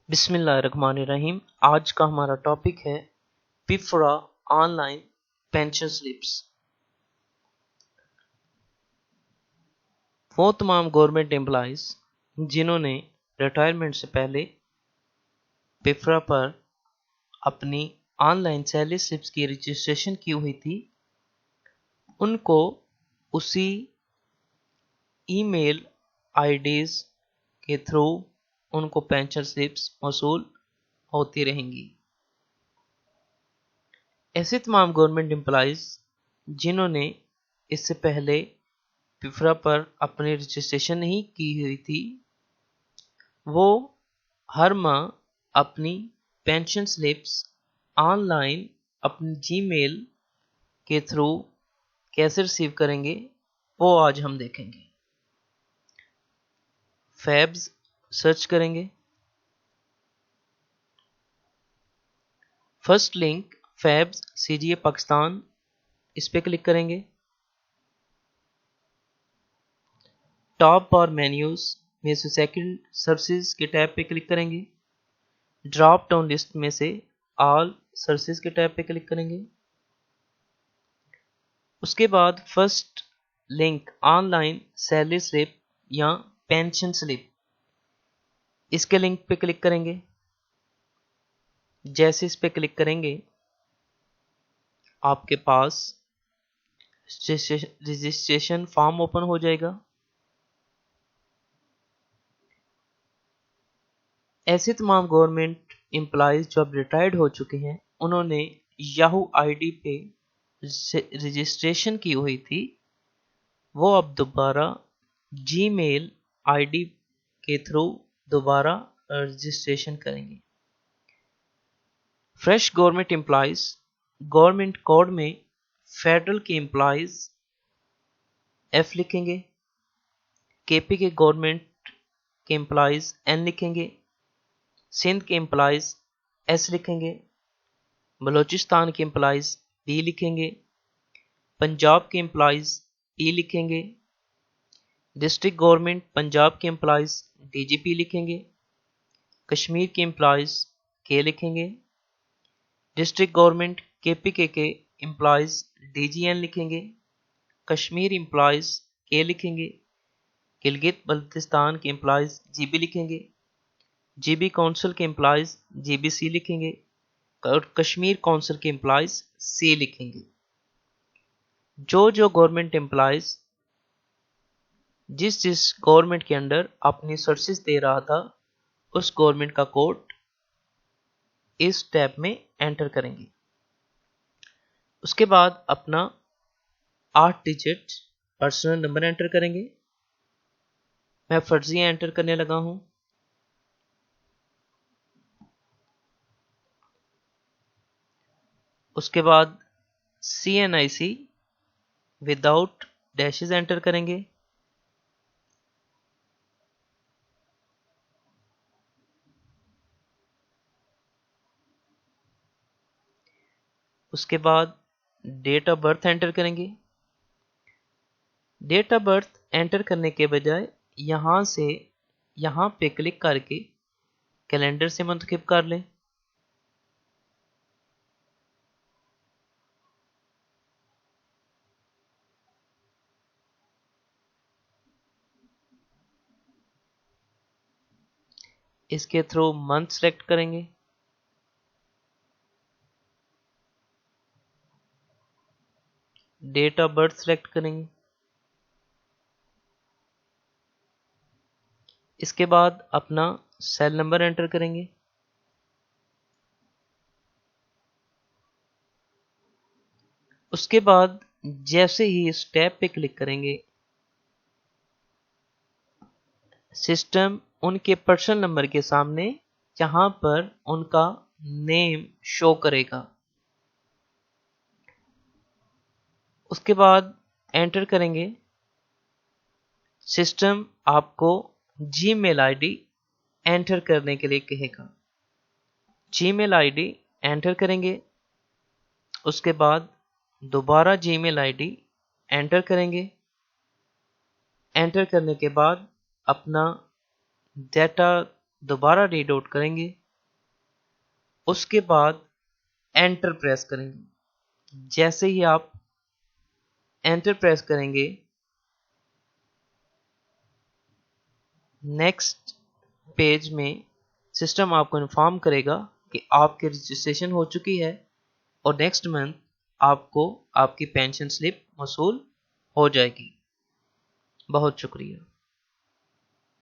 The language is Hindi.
बिस्मिल्लाहिर्रहमानिर्रहीम। आज का हमारा टॉपिक है पिफरा ऑनलाइन पेंशन स्लिप्स। वो तमाम गवर्नमेंट एम्प्लॉइज जिन्होंने रिटायरमेंट से पहले पिफरा पर अपनी ऑनलाइन सैलरी स्लिप्स की रजिस्ट्रेशन की हुई थी, उनको उसी ईमेल आईडीज के थ्रू उनको पेंशन स्लिप्स मौसूल होती रहेंगी। ऐसे तमाम गवर्नमेंट एम्प्लॉइज जिन्होंने इससे पहले पिफरा पर अपनी रजिस्ट्रेशन नहीं की हुई थी, वो हर माह अपनी पेंशन स्लिप्स ऑनलाइन अपनी जीमेल के थ्रू कैसे रिसीव करेंगे वो आज हम देखेंगे। फैब्स सर्च करेंगे। First link fabs CGA Pakistan, इस पे क्लिक करेंगे। टॉप बार मेन्यूज में से सेकंड सर्विसेज के टैब पे क्लिक करेंगे। ड्रॉप डाउन लिस्ट में से ऑल सर्विसेज के टैब पे क्लिक करेंगे। उसके बाद first link online salary slip या पेंशन स्लिप, इसके लिंक पे क्लिक करेंगे। जैसे इस पे क्लिक करेंगे आपके पास रजिस्ट्रेशन फॉर्म ओपन हो जाएगा। ऐसे तमाम गवर्नमेंट एम्प्लॉयज जो अब रिटायर्ड हो चुके हैं, उन्होंने याहू आईडी पे रजिस्ट्रेशन की हुई थी, वो अब दोबारा जीमेल आईडी के थ्रू दोबारा रजिस्ट्रेशन करेंगे। Fresh government employees government code में फेडरल के एम्प्लॉयज एफ लिखेंगे, केपी के गवर्नमेंट के एम्प्लॉयज एन लिखेंगे, सिंध के एम्प्लॉयज एस लिखेंगे, बलूचिस्तान के एम्प्लॉयज बी लिखेंगे, पंजाब के एम्प्लॉयज पी लिखेंगे, डिस्ट्रिक्ट गवर्नमेंट पंजाब के एम्प्लॉयज डीजीपी लिखेंगे, कश्मीर के एम्प्लॉयज के लिखेंगे, डिस्ट्रिक्ट गवर्नमेंट केपीके के एम्प्लॉयज डीजीएन लिखेंगे, कश्मीर एम्प्लॉयज के लिखेंगे, गिलगित बल्तिस्तान के एम्प्लॉयज जीबी लिखेंगे, जीबी काउंसिल के एम्प्लॉयज जीबीसी लिखेंगे और कश्मीर काउंसिल के एम्प्लॉयज सी लिखेंगे। जो गवर्नमेंट एम्प्लॉयज जिस गवर्नमेंट के अंडर अपनी सर्विसेज दे रहा था, उस गवर्नमेंट का कोड इस टैब में एंटर करेंगे। उसके बाद अपना 8 डिजिट पर्सनल नंबर एंटर करेंगे। मैं फर्जिया एंटर करने लगा हूं। उसके बाद CNIC विदाउट डैशेस एंटर करेंगे। उसके बाद डेट ऑफ बर्थ एंटर करेंगे। डेट ऑफ बर्थ एंटर करने के बजाय यहाँ से यहाँ पे क्लिक करके कैलेंडर से मुंतखब कर लें। इसके थ्रू मंथ सेलेक्ट करेंगे। डेट ऑफ बर्थ सेलेक्ट करेंगे। इसके बाद अपना सेल नंबर एंटर करेंगे। उसके बाद जैसे ही इस टैब पे क्लिक करेंगे, सिस्टम उनके पर्सनल नंबर के सामने जहां पर उनका नेम शो करेगा। उसके बाद एंटर करेंगे। सिस्टम आपको जीमेल आईडी एंटर करने के लिए कहेगा। जीमेल आईडी एंटर करेंगे। उसके बाद दोबारा जीमेल आईडी एंटर करेंगे। एंटर करने के बाद अपना डेटा दोबारा रीड आउट करेंगे, उसके बाद एंटर प्रेस करेंगे। जैसे ही आप एंटर प्रेस करेंगे, नेक्स्ट पेज में सिस्टम आपको इन्फॉर्म करेगा कि आपकी रजिस्ट्रेशन हो चुकी है और नेक्स्ट मंथ आपको आपकी पेंशन स्लिप मौसूल हो जाएगी। बहुत शुक्रिया।